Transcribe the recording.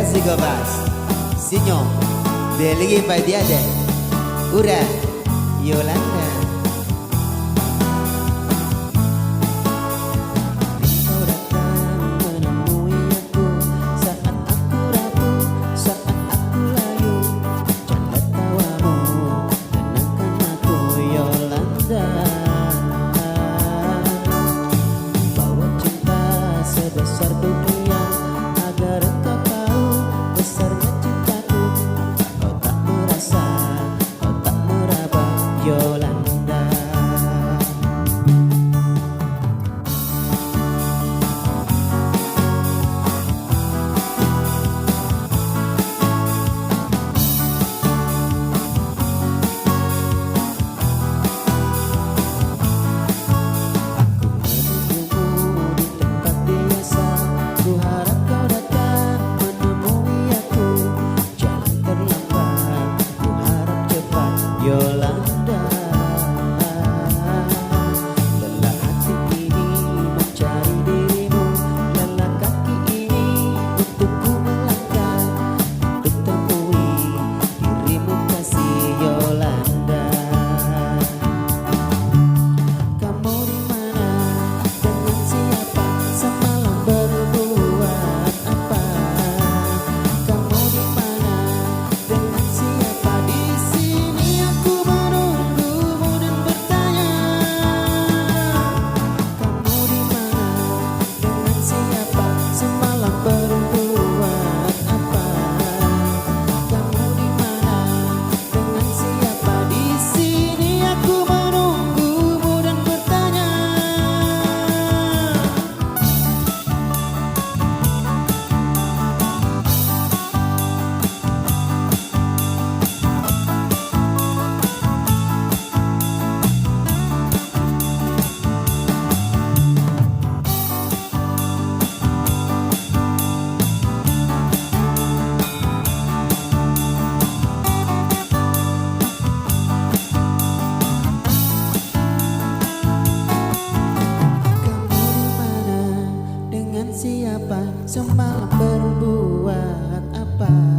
Brasil Gobas Sinyo Deligi Padiade Ura Yolanda. Kau datang menemui aku saat aku rapuh, saat aku layu. Canda tawamu tenangkan aku Yolanda. Bawa cinta sebesar dunia agar kau tahu besarnya cintaku. Kau tak merasa, kau tak meraba Yolanda. Yolanda, lelah hati ini mencari dirimu, lelah kaki ini untuk ku melangkah, untuk temui dirimu kasih Yolanda. Kamu di mana, dengan siapa, semalam berbuat apa? Kamu di mana, dengan siapa, di sini aku menunggumu dan bertanya. Kamu di mana, dengan siapa, semalam berbuat apa? Kamu di mana, dengan siapa, di sini aku menunggumu dan bertanya. Kamu di mana, dengan siapa, semalam berbuat apa?